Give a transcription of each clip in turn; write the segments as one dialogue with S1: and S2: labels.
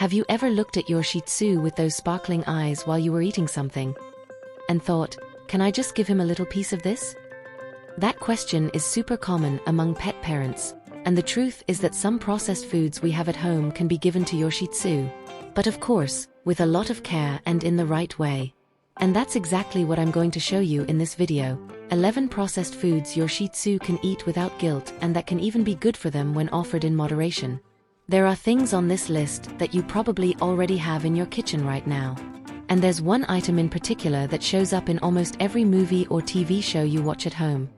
S1: Have you ever looked at your Shih Tzu with those sparkling eyes while you were eating something and thought, can I just give him a little piece of this? That question is super common among pet parents, and the truth is that some processed foods we have at home can be given to your Shih Tzu. But of course, with a lot of care and in the right way. And that's exactly what I'm going to show you in this video. 11 processed foods your Shih Tzu can eat without guilt and that can even be good for them when offered in moderation. There are things on this list that you probably already have in your kitchen right now. And there's one item in particular that shows up in almost every movie or TV show you watch at home.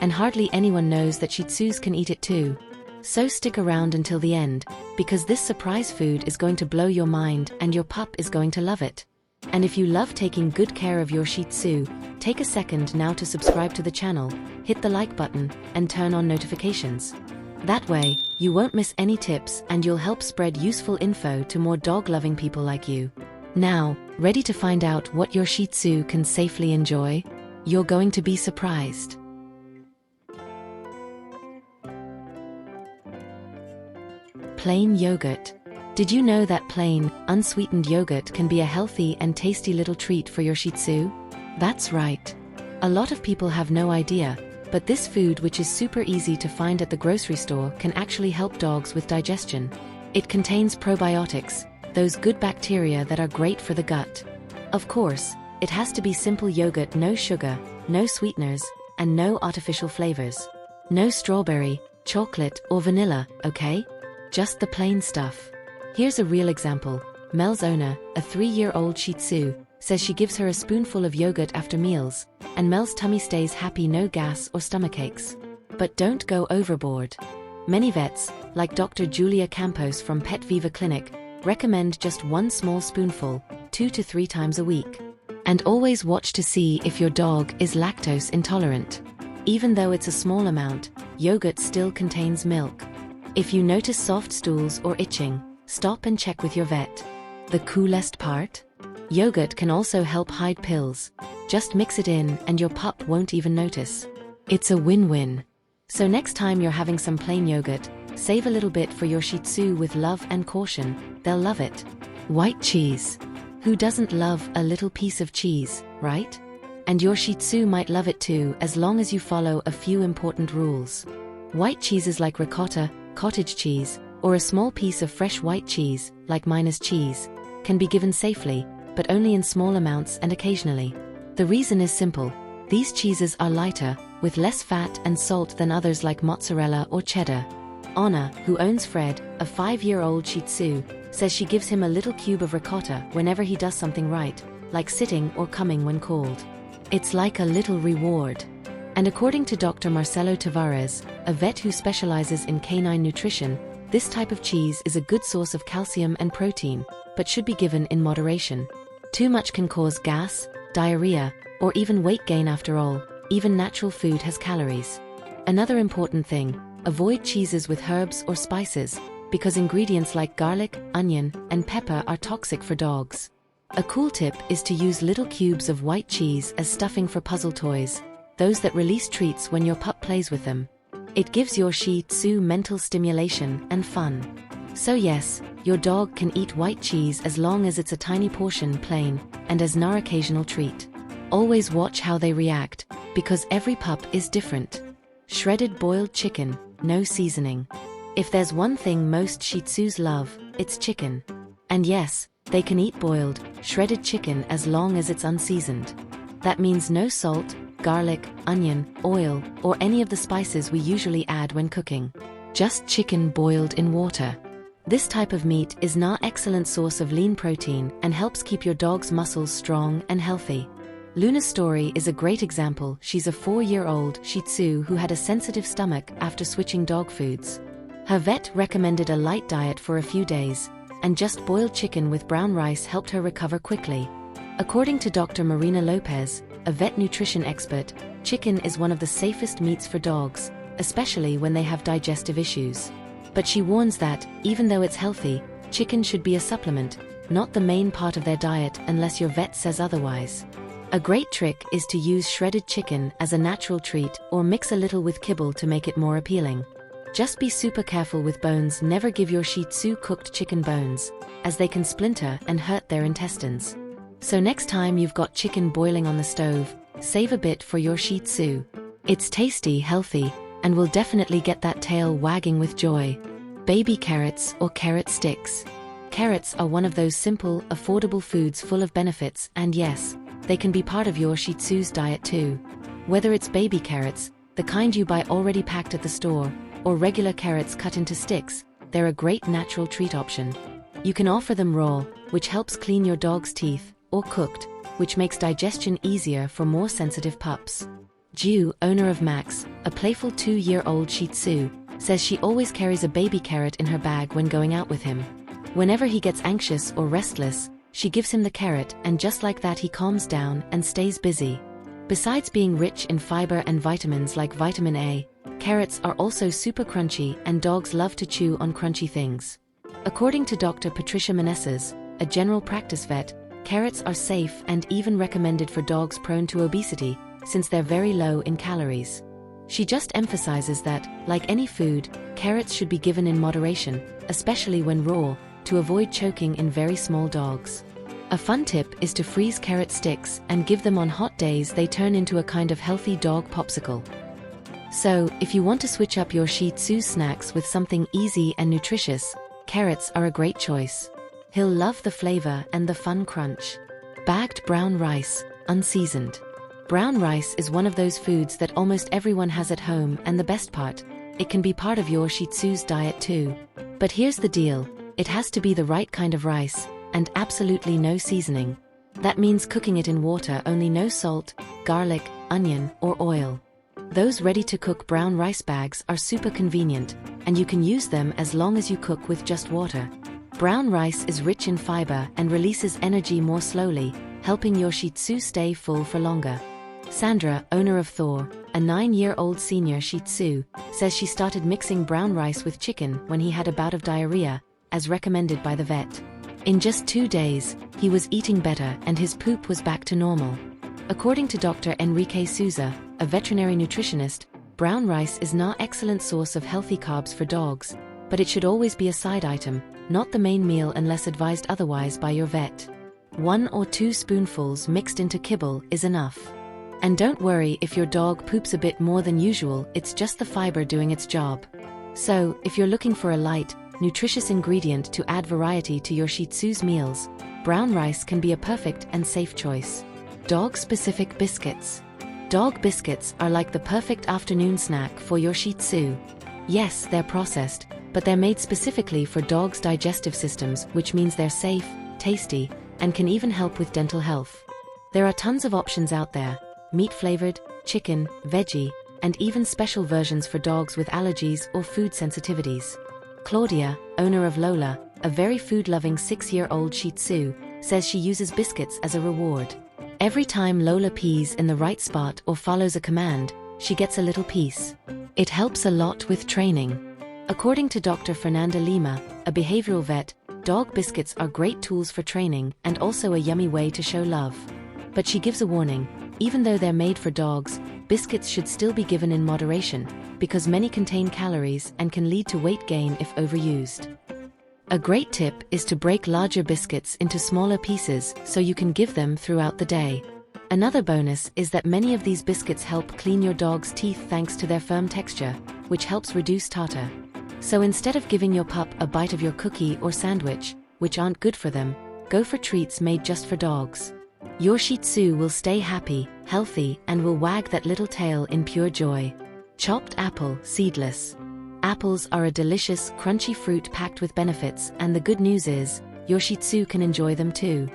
S1: And hardly anyone knows that Shih Tzus can eat it too. So stick around until the end, because this surprise food is going to blow your mind and your pup is going to love it. And if you love taking good care of your Shih Tzu, take a second now to subscribe to the channel, hit the like button, and turn on notifications. That way, you won't miss any tips and you'll help spread useful info to more dog-loving people like you. Now, ready to find out what your Shih Tzu can safely enjoy? You're going to be surprised. Plain yogurt. Did you know that plain, unsweetened yogurt can be a healthy and tasty little treat for your Shih Tzu? That's right. A lot of people have no idea, but this food, which is super easy to find at the grocery store, can actually help dogs with digestion. It contains probiotics, those good bacteria that are great for the gut. Of course, it has to be simple yogurt, no sugar, no sweeteners, and no artificial flavors. No strawberry, chocolate, or vanilla, okay? Just the plain stuff. Here's a real example. Mel's owner, a 3-year-old Shih Tzu, says she gives her a spoonful of yogurt after meals, and Mel's tummy stays happy, no gas or stomachaches. But don't go overboard. Many vets, like Dr. Julia Campos from Pet Viva Clinic, recommend just one small spoonful, 2 to 3 times a week. And always watch to see if your dog is lactose intolerant. Even though it's a small amount, yogurt still contains milk. If you notice soft stools or itching, stop and check with your vet. The coolest part? Yogurt can also help hide pills. Just mix it in and your pup won't even notice. It's a win-win. So next time you're having some plain yogurt, save a little bit for your Shih Tzu with love and caution. They'll love it. White cheese. Who doesn't love a little piece of cheese, right? And your Shih Tzu might love it too, as long as you follow a few important rules. White cheeses like ricotta, cottage cheese, or a small piece of fresh white cheese, like Minas cheese, can be given safely, but only in small amounts and occasionally. The reason is simple. These cheeses are lighter, with less fat and salt than others like mozzarella or cheddar. Anna, who owns Fred, a 5-year-old Shih Tzu, says she gives him a little cube of ricotta whenever he does something right, like sitting or coming when called. It's like a little reward. And according to Dr. Marcelo Tavares, a vet who specializes in canine nutrition, this type of cheese is a good source of calcium and protein, but should be given in moderation. Too much can cause gas, diarrhea, or even weight gain. After all, even natural food has calories. Another important thing, avoid cheeses with herbs or spices, because ingredients like garlic, onion, and pepper are toxic for dogs. A cool tip is to use little cubes of white cheese as stuffing for puzzle toys, those that release treats when your pup plays with them. It gives your Shih Tzu mental stimulation and fun. So yes, your dog can eat white cheese as long as it's a tiny portion, plain, and as an occasional treat. Always watch how they react, because every pup is different. Shredded boiled chicken, no seasoning. If there's one thing most Shih Tzus love, it's chicken. And yes, they can eat boiled, shredded chicken as long as it's unseasoned. That means no salt, garlic, onion, oil, or any of the spices we usually add when cooking. Just chicken boiled in water. This type of meat is an excellent source of lean protein and helps keep your dog's muscles strong and healthy. Luna's story is a great example. She's a 4-year-old Shih Tzu who had a sensitive stomach after switching dog foods. Her vet recommended a light diet for a few days, and just boiled chicken with brown rice helped her recover quickly. According to Dr. Marina Lopez, a vet nutrition expert, chicken is one of the safest meats for dogs, especially when they have digestive issues. But she warns that, even though it's healthy, chicken should be a supplement, not the main part of their diet unless your vet says otherwise. A great trick is to use shredded chicken as a natural treat or mix a little with kibble to make it more appealing. Just be super careful with bones. Never give your Shih Tzu cooked chicken bones, as they can splinter and hurt their intestines. So next time you've got chicken boiling on the stove, save a bit for your Shih Tzu. It's tasty, healthy, and will definitely get that tail wagging with joy. Baby carrots or carrot sticks. Carrots are one of those simple, affordable foods full of benefits, and yes, they can be part of your Shih Tzu's diet too. Whether it's baby carrots, the kind you buy already packed at the store, or regular carrots cut into sticks, they're a great natural treat option. You can offer them raw, which helps clean your dog's teeth, or cooked, which makes digestion easier for more sensitive pups. Ju, owner of Max, a playful 2-year-old Shih Tzu, says she always carries a baby carrot in her bag when going out with him. Whenever he gets anxious or restless, she gives him the carrot, and just like that he calms down and stays busy. Besides being rich in fiber and vitamins like vitamin A, carrots are also super crunchy, and dogs love to chew on crunchy things. According to Dr. Patricia Meneses, a general practice vet, carrots are safe and even recommended for dogs prone to obesity, since they're very low in calories. She just emphasizes that, like any food, carrots should be given in moderation, especially when raw, to avoid choking in very small dogs. A fun tip is to freeze carrot sticks and give them on hot days. They turn into a kind of healthy dog popsicle. So, if you want to switch up your Shih Tzu snacks with something easy and nutritious, carrots are a great choice. He'll love the flavor and the fun crunch. Bagged brown rice, unseasoned. Brown rice is one of those foods that almost everyone has at home, and the best part, it can be part of your Shih Tzu's diet too. But here's the deal, it has to be the right kind of rice, and absolutely no seasoning. That means cooking it in water only, no salt, garlic, onion, or oil. Those ready-to-cook brown rice bags are super convenient, and you can use them as long as you cook with just water. Brown rice is rich in fiber and releases energy more slowly, helping your Shih Tzu stay full for longer. Sandra, owner of Thor, a 9-year-old senior Shih Tzu, says she started mixing brown rice with chicken when he had a bout of diarrhea, as recommended by the vet. In just 2 days, he was eating better and his poop was back to normal. According to Dr. Enrique Souza, a veterinary nutritionist, brown rice is an excellent source of healthy carbs for dogs, but it should always be a side item, not the main meal unless advised otherwise by your vet. 1 or 2 spoonfuls mixed into kibble is enough. And don't worry if your dog poops a bit more than usual, it's just the fiber doing its job. So, if you're looking for a light, nutritious ingredient to add variety to your Shih Tzu's meals, brown rice can be a perfect and safe choice. Dog-specific biscuits. Dog biscuits are like the perfect afternoon snack for your Shih Tzu. Yes, they're processed, but they're made specifically for dogs' digestive systems, which means they're safe, tasty, and can even help with dental health. There are tons of options out there: meat-flavored, chicken, veggie, and even special versions for dogs with allergies or food sensitivities. Claudia, owner of Lola, a very food-loving 6-year-old Shih Tzu, says she uses biscuits as a reward. Every time Lola pees in the right spot or follows a command, she gets a little piece. It helps a lot with training. According to Dr. Fernanda Lima, a behavioral vet, dog biscuits are great tools for training and also a yummy way to show love. But she gives a warning: even though they're made for dogs, biscuits should still be given in moderation, because many contain calories and can lead to weight gain if overused. A great tip is to break larger biscuits into smaller pieces so you can give them throughout the day. Another bonus is that many of these biscuits help clean your dog's teeth thanks to their firm texture, which helps reduce tartar. So instead of giving your pup a bite of your cookie or sandwich, which aren't good for them, go for treats made just for dogs. Your Shih Tzu will stay happy, healthy, and will wag that little tail in pure joy. Chopped apple, seedless. Apples are a delicious, crunchy fruit packed with benefits, and the good news is, your Shih Tzu can enjoy them too.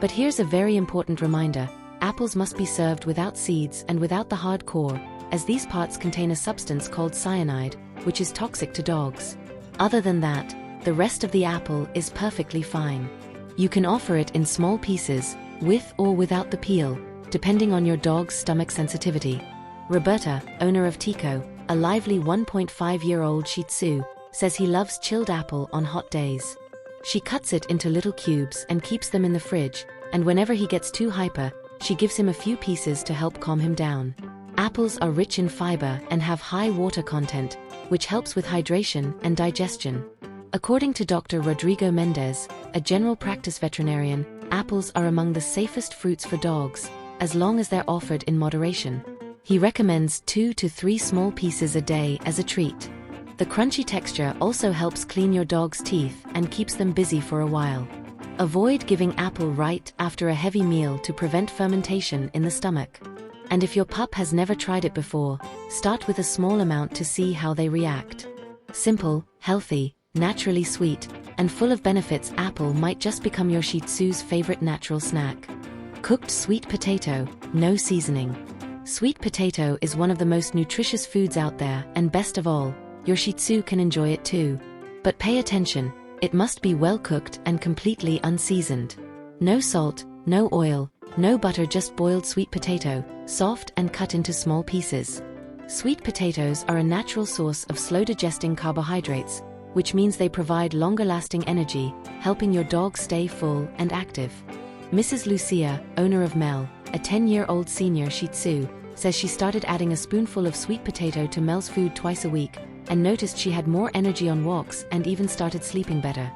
S1: But here's a very important reminder: apples must be served without seeds and without the hard core, as these parts contain a substance called cyanide, which is toxic to dogs. Other than that, the rest of the apple is perfectly fine. You can offer it in small pieces, with or without the peel, depending on your dog's stomach sensitivity. Roberta, owner of Tico, a lively 1.5-year-old Shih Tzu, says he loves chilled apple on hot days. She cuts it into little cubes and keeps them in the fridge, and whenever he gets too hyper, she gives him a few pieces to help calm him down. Apples are rich in fiber and have high water content, which helps with hydration and digestion. According to Dr. Rodrigo Mendez, a general practice veterinarian, apples are among the safest fruits for dogs, as long as they're offered in moderation. He recommends 2 to 3 small pieces a day as a treat. The crunchy texture also helps clean your dog's teeth and keeps them busy for a while. Avoid giving apple right after a heavy meal to prevent fermentation in the stomach. And if your pup has never tried it before, start with a small amount to see how they react. Simple, healthy, naturally sweet, and full of benefits, apple might just become your Shih Tzu's favorite natural snack. Cooked sweet potato, no seasoning. Sweet potato is one of the most nutritious foods out there, and best of all, your Shih Tzu can enjoy it too. But pay attention, it must be well cooked and completely unseasoned. No salt, no oil, no butter, just boiled sweet potato, soft and cut into small pieces. Sweet potatoes are a natural source of slow-digesting carbohydrates, which means they provide longer-lasting energy, helping your dog stay full and active. Mrs. Lucia, owner of Mel, a 10-year-old senior Shih Tzu, says she started adding a spoonful of sweet potato to Mel's food twice a week, and noticed she had more energy on walks and even started sleeping better.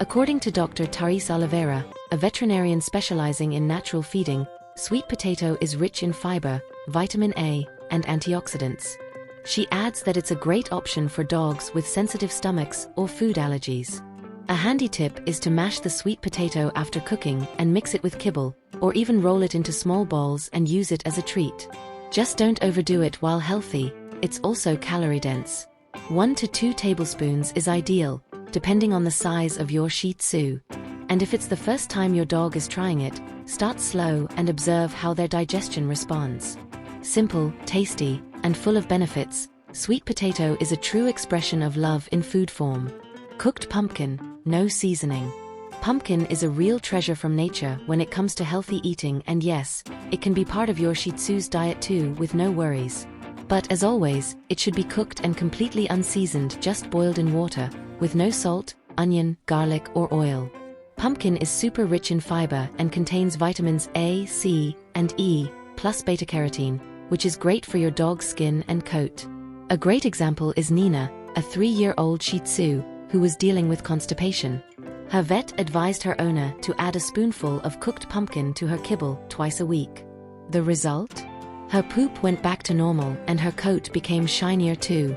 S1: According to Dr. Therese Oliveira, a veterinarian specializing in natural feeding, sweet potato is rich in fiber, vitamin A, and antioxidants. She adds that it's a great option for dogs with sensitive stomachs or food allergies. A handy tip is to mash the sweet potato after cooking and mix it with kibble, or even roll it into small balls and use it as a treat. Just don't overdo it while healthy, it's also calorie-dense. 1 to 2 tablespoons is ideal, depending on the size of your Shih Tzu. And if it's the first time your dog is trying it, start slow and observe how their digestion responds. Simple, tasty, and full of benefits, sweet potato is a true expression of love in food form. Cooked pumpkin, no seasoning. Pumpkin is a real treasure from nature when it comes to healthy eating, and yes, it can be part of your Shih Tzu's diet too with no worries. But as always, it should be cooked and completely unseasoned, just boiled in water, with no salt, onion, garlic, or oil. Pumpkin is super rich in fiber and contains vitamins A, C, and E, plus beta-carotene, which is great for your dog's skin and coat. A great example is Nina, a 3-year-old Shih Tzu, who was dealing with constipation. Her vet advised her owner to add a spoonful of cooked pumpkin to her kibble twice a week. The result? Her poop went back to normal and her coat became shinier too.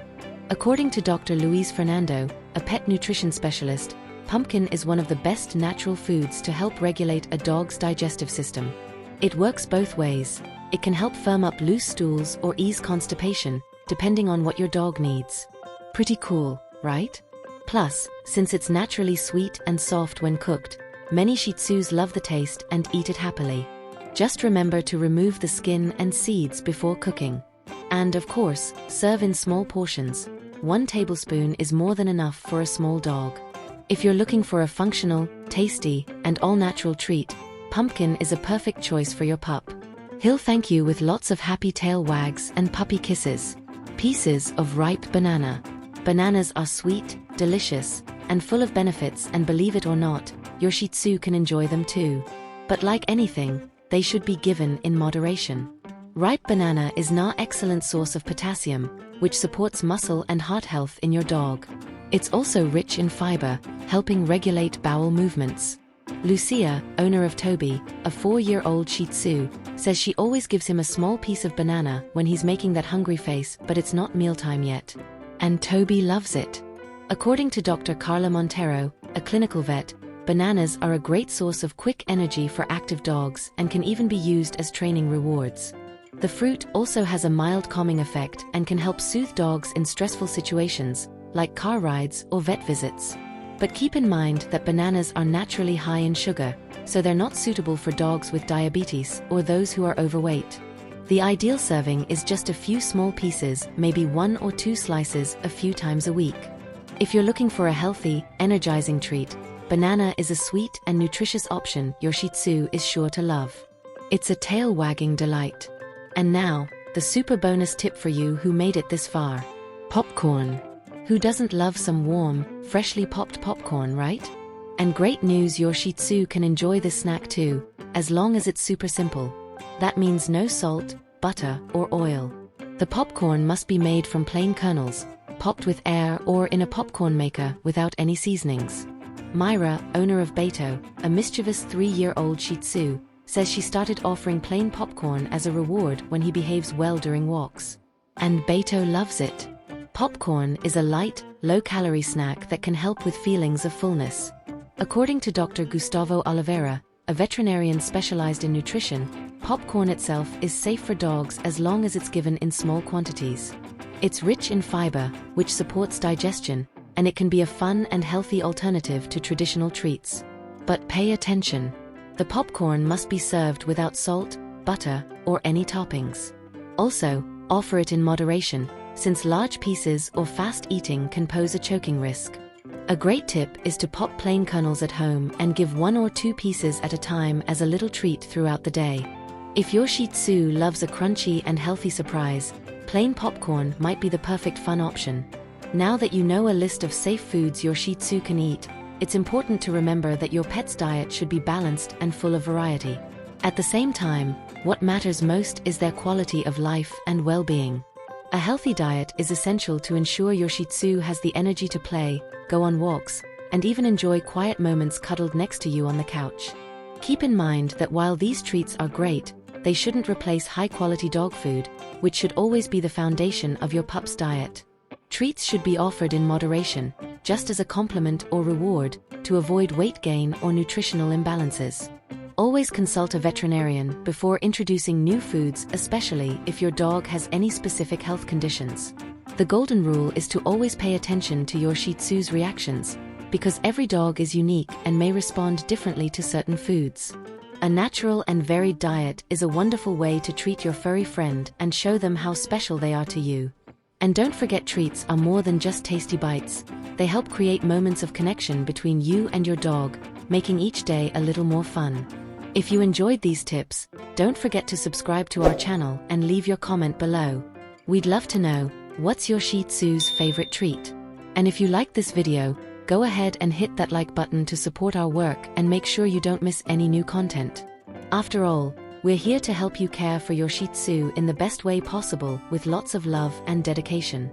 S1: According to Dr. Luis Fernando, a pet nutrition specialist, pumpkin is one of the best natural foods to help regulate a dog's digestive system. It works both ways. It can help firm up loose stools or ease constipation, depending on what your dog needs. Pretty cool, right? Plus, since it's naturally sweet and soft when cooked, many Shih Tzus love the taste and eat it happily. Just remember to remove the skin and seeds before cooking. And of course, serve in small portions. 1 tablespoon is more than enough for a small dog. If you're looking for a functional, tasty, and all-natural treat, pumpkin is a perfect choice for your pup. He'll thank you with lots of happy tail wags and puppy kisses. Pieces of ripe banana. Bananas are sweet, delicious, and full of benefits, and believe it or not, your Shih Tzu can enjoy them too. But like anything, they should be given in moderation. Ripe banana is an excellent source of potassium, which supports muscle and heart health in your dog. It's also rich in fiber, helping regulate bowel movements. Lucia, owner of Toby, a 4-year-old Shih Tzu, says she always gives him a small piece of banana when he's making that hungry face, but it's not mealtime yet. And Toby loves it. According to Dr. Carla Montero, a clinical vet, bananas are a great source of quick energy for active dogs and can even be used as training rewards. The fruit also has a mild calming effect and can help soothe dogs in stressful situations, like car rides or vet visits. But keep in mind that bananas are naturally high in sugar, so they're not suitable for dogs with diabetes or those who are overweight. The ideal serving is just a few small pieces, maybe 1 or 2 slices a few times a week. If you're looking for a healthy, energizing treat, banana is a sweet and nutritious option your Shih Tzu is sure to love. It's a tail-wagging delight. And now, the super bonus tip for you who made it this far. Popcorn. Who doesn't love some warm, freshly popped popcorn, right? And great news, your Shih Tzu can enjoy this snack too, as long as it's super simple. That means no salt, butter, or oil. The popcorn must be made from plain kernels, popped with air or in a popcorn maker without any seasonings. Myra, owner of Beto, a mischievous 3-year-old Shih Tzu, says she started offering plain popcorn as a reward when he behaves well during walks. And Beto loves it. Popcorn is a light, low-calorie snack that can help with feelings of fullness. According to Dr. Gustavo Oliveira, a veterinarian specialized in nutrition, popcorn itself is safe for dogs as long as it's given in small quantities. It's rich in fiber, which supports digestion, and it can be a fun and healthy alternative to traditional treats. But pay attention. The popcorn must be served without salt, butter, or any toppings. Also, offer it in moderation, since large pieces or fast eating can pose a choking risk. A great tip is to pop plain kernels at home and give 1 or 2 pieces at a time as a little treat throughout the day. If your Shih Tzu loves a crunchy and healthy surprise, plain popcorn might be the perfect fun option. Now that you know a list of safe foods your Shih Tzu can eat, it's important to remember that your pet's diet should be balanced and full of variety. At the same time, what matters most is their quality of life and well-being. A healthy diet is essential to ensure your Shih Tzu has the energy to play, go on walks, and even enjoy quiet moments cuddled next to you on the couch. Keep in mind that while these treats are great, they shouldn't replace high-quality dog food, which should always be the foundation of your pup's diet. Treats should be offered in moderation, just as a compliment or reward, to avoid weight gain or nutritional imbalances. Always consult a veterinarian before introducing new foods, especially if your dog has any specific health conditions. The golden rule is to always pay attention to your Shih Tzu's reactions, because every dog is unique and may respond differently to certain foods. A natural and varied diet is a wonderful way to treat your furry friend and show them how special they are to you. And don't forget, treats are more than just tasty bites. They help create moments of connection between you and your dog, making each day a little more fun. If you enjoyed these tips, don't forget to subscribe to our channel and leave your comment below. We'd love to know, what's your Shih Tzu's favorite treat? And if you liked this video, go ahead and hit that like button to support our work and make sure you don't miss any new content. After all, we're here to help you care for your Shih Tzu in the best way possible with lots of love and dedication.